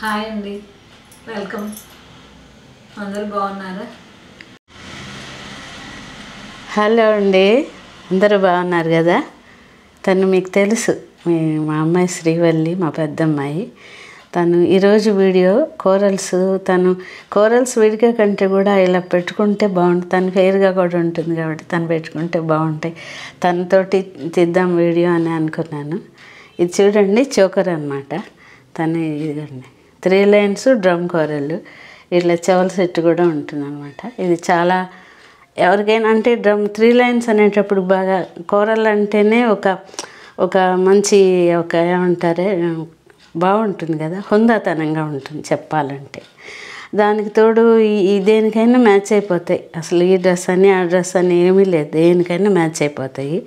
Hi అండి, welcome. అందరూ బాగున్నారా? హలో అండి, అందరూ బాగున్నారు కదా. తను మీకు తెలుసు, మా అమ్మాయి శ్రీవల్లి, మా పెద్దమ్మాయి. తను ఈరోజు వీడియో కోరల్స్ విడిగా కంటే కూడా ఇలా పెట్టుకుంటే బాగుంటుంది. తను ఫెయిర్గా కూడా ఉంటుంది కాబట్టి తను పెట్టుకుంటే బాగుంటాయి. తనతోటి తీద్దాం వీడియో అని అనుకున్నాను. ఇది చూడండి, చోకర్ అనమాట. తను ఇదిగండి 3 లైన్స్ డ్రమ్ కోరల్, ఇట్లా చెవుల సెట్ కూడా ఉంటుంది అనమాట. ఇది చాలా ఎవరికైనా అంటే 3 లైన్స్ అనేటప్పుడు బాగా కోరల్ అంటేనే ఒక మంచి ఏమంటారే బాగుంటుంది కదా, హుందాతనంగా ఉంటుంది చెప్పాలంటే. దానికి తోడు ఈ దేనికైనా మ్యాచ్ అయిపోతాయి. అసలు ఈ డ్రెస్ అని ఆ డ్రెస్ అని ఏమీ లేదు, దేనికైనా మ్యాచ్ అయిపోతాయి.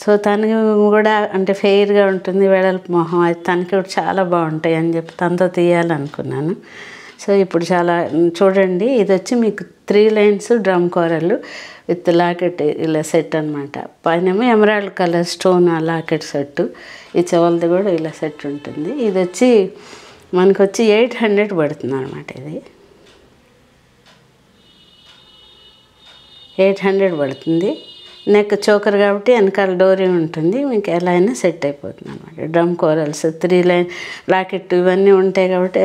సో తనకి కూడా అంటే ఫెయిర్గా ఉంటుంది, వెడల్పు మొహం, అది తనకి కూడా చాలా బాగుంటాయి అని చెప్పి తనతో తీయాలనుకున్నాను. సో ఇప్పుడు చాలా చూడండి, ఇది వచ్చి మీకు 3 lines drum coral with locket ఇలా సెట్ అనమాట. పైనేమో ఎమరాల్డ్ కలర్ స్టోన్ ఆ లాకెట్ సెట్, ఈ చెవులది కూడా ఇలా సెట్ ఉంటుంది. ఇది వచ్చి మనకు వచ్చి 800 పడుతుంది అనమాట. ఇది 800 పడుతుంది. నెక్ చోకర్ కాబట్టి వెనకాల డోరీ ఉంటుంది, మీకు ఎలా అయినా సెట్ అయిపోతుంది అనమాట. డ్రమ్ కోరల్స్ 3 లైన్ లాకెట్ ఇవన్నీ ఉంటాయి కాబట్టి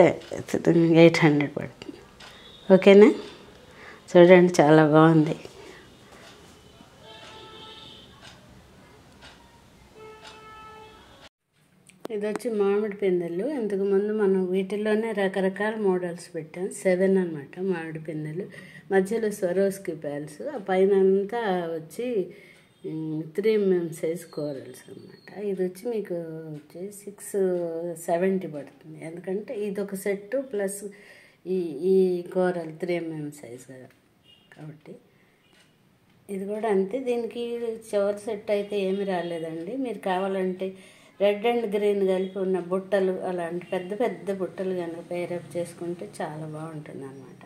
800 పడుతుంది. ఓకేనా? చూడండి, చాలా బాగుంది. ఇది వచ్చి మామిడి పిందెలు. ఇంతకుముందు మనం వీటిల్లోనే రకరకాల మోడల్స్ పెట్టాం. 7 అనమాట మామిడి పిందెలు, మధ్యలో స్వరోస్కి ప్యాల్స్, ఆ పైన అంతా వచ్చి 3 mm సైజ్ కోరల్స్ అనమాట. ఇది వచ్చి మీకు వచ్చి 670 పడుతుంది. ఎందుకంటే ఇది ఒక సెట్ ప్లస్ ఈ కోరల్ 3 mm సైజ్ కదా కాబట్టి ఇది కూడా అంతే. దీనికి చివరి సెట్ అయితే ఏమి రాలేదండి. మీరు కావాలంటే రెడ్ అండ్ గ్రీన్ కలిపి ఉన్న బుట్టలు, అలాంటి పెద్ద పెద్ద బుట్టలు కనుక పేరప్ చేసుకుంటే చాలా బాగుంటుంది అన్నమాట.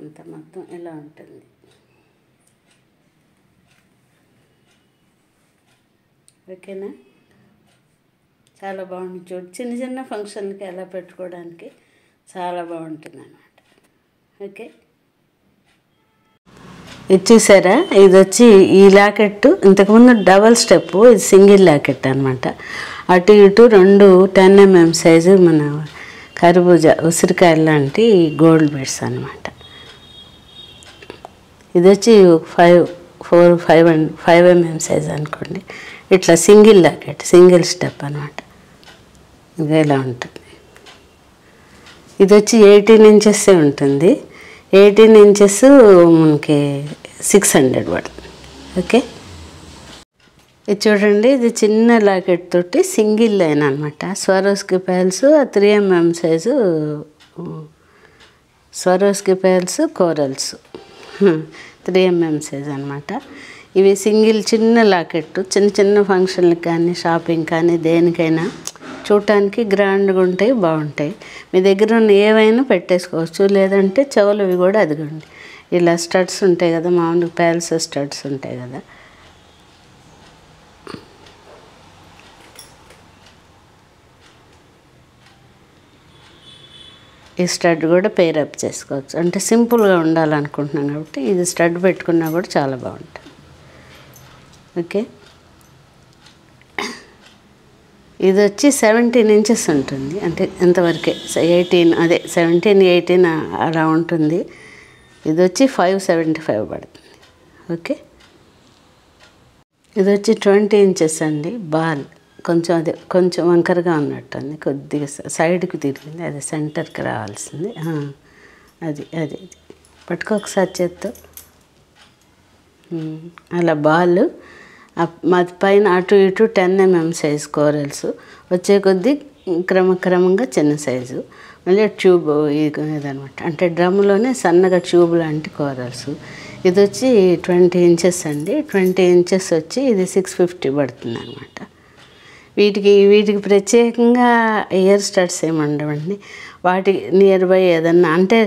అంత మొత్తం ఇలా ఉంటుంది. ఓకేనా? చాలా బాగుంటుంది. చూడు, చిన్న చిన్న ఫంక్షన్కి ఎలా పెట్టుకోవడానికి చాలా బాగుంటుంది అన్నమాట. ఓకే, ఇది చూసారా? ఇది వచ్చి ఈ లాకెట్ ఇంతకుముందు డబల్ స్టెప్, ఇది సింగిల్ లాకెట్ అనమాట. అటు ఇటు 2 10 mm సైజు మన కర్బూజా ఉసిరికాయ లాంటి గోల్డ్ బీడ్స్ అనమాట. ఇది వచ్చి 5 mm సైజ్ అనుకోండి. ఇట్లా సింగిల్ లాకెట్, సింగిల్ స్టెప్ అనమాట. ఇది ఇలా ఉంటుంది. ఇది వచ్చి 18 ఇంచెస్ ఉంటుంది. 18 ఇంచెస్ మనకి 600 పడుతుంది. ఓకే, ఇది చూడండి, ఇది చిన్న లాకెట్ తోటి సింగిల్ లైన్ అనమాట. Swarovski pearls 3 mm size Swarovski pearls corals 3 mm size అనమాట. ఇవి సింగిల్ చిన్న లాకెట్, చిన్న చిన్న ఫంక్షన్లకు కానీ షాపింగ్ కానీ దేనికైనా చూడటానికి గ్రాండ్గా ఉంటాయి, బాగుంటాయి. మీ దగ్గర ఉన్న ఏవైనా పెట్టేసుకోవచ్చు. లేదంటే చెవులవి కూడా అదిగోండి ఇలా స్టడ్స్ ఉంటాయి కదా, మామూలు ప్యాల్స్ స్టడ్స్ ఉంటాయి కదా, ఈ స్టడ్ కూడా పేరప్ చేసుకోవచ్చు. అంటే సింపుల్గా ఉండాలనుకుంటున్నాం కాబట్టి ఇది స్టడ్ పెట్టుకున్నా కూడా చాలా బాగుంటుంది. ఓకే, ఇది వచ్చి 17 ఇంచెస్ ఉంటుంది. అంటే ఎంతవరకే 18, అదే 17 18 అలా ఉంటుంది. ఇది వచ్చి 575 పడుతుంది. ఓకే, ఇది వచ్చి 20 ఇంచెస్ అండి. బాల్ కొంచెం వంకరగా ఉన్నట్టుంది, కొద్దిగా సైడ్కి తిరిగింది, అది సెంటర్కి రావాల్సింది. అది పట్టుకో ఒకసారి చేత్తో. అలా బాల్ పైన అటు ఇటు 10 mm సైజ్ కోరల్స్ వచ్చే కొద్దీ క్రమక్రమంగా చిన్న సైజు, మళ్ళీ ట్యూబ్ ఇదనమాట. అంటే డ్రమ్లోనే సన్నగా ట్యూబ్ లాంటి కోరల్స్. ఇది వచ్చి 20 ఇంచెస్ అండి. 20 ఇంచెస్ వచ్చి ఇది 650 పడుతుంది అనమాట. వీటికి ప్రత్యేకంగా ఇయర్ స్టడ్స్ ఏమి ఉండవండి. వాటి నియర్ బై ఏదన్నా అంటే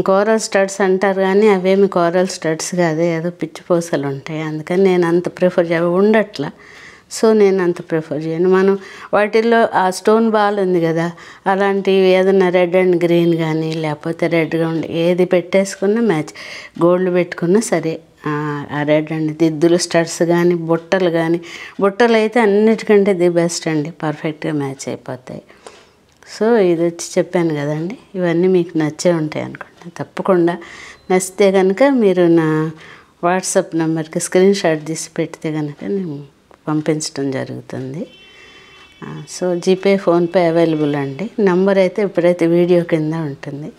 కోరల్ స్టడ్స్ అంటారు కానీ అవేమి కోరల్ స్టడ్స్ కాదు, ఏదో పిచ్చి పూసలు ఉంటాయి. అందుకని నేను అంత ప్రిఫర్ ఉండట్లా. సో నేను అంత ప్రిఫర్ చేయను. మనం వాటిల్లో ఆ స్టోన్ బాల్ ఉంది కదా, అలాంటివి ఏదైనా రెడ్ అండ్ గ్రీన్ కానీ లేకపోతే రెడ్గా ఉండి ఏది పెట్టేసుకున్నా మ్యాచ్, గోల్డ్ పెట్టుకున్నా సరే. ఆ రెడ్ అండ్ దిద్దులు స్టడ్స్ కానీ బుట్టలు అయితే అన్నిటికంటే ది బెస్ట్ అండి, పర్ఫెక్ట్గా మ్యాచ్ అయిపోతాయి. సో ఇది వచ్చి చెప్పాను కదండి, ఇవన్నీ మీకు నచ్చే ఉంటాయి అనుకుంటా. తప్పకుండా నచ్చితే కనుక మీరు నా వాట్సాప్ నెంబర్కి స్క్రీన్ షాట్ తీసి పెడితే కనుక నేను పంపించడం జరుగుతుంది. సో జీపే, ఫోన్పే అవైలబుల్ అండి. నంబర్ అయితే ఇప్పుడైతే వీడియో కింద ఉంటుంది.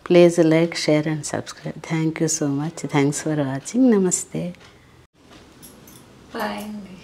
Please like, share and subscribe. Thank you so much. Thanks for watching. నమస్తే. బాయ్ అండి.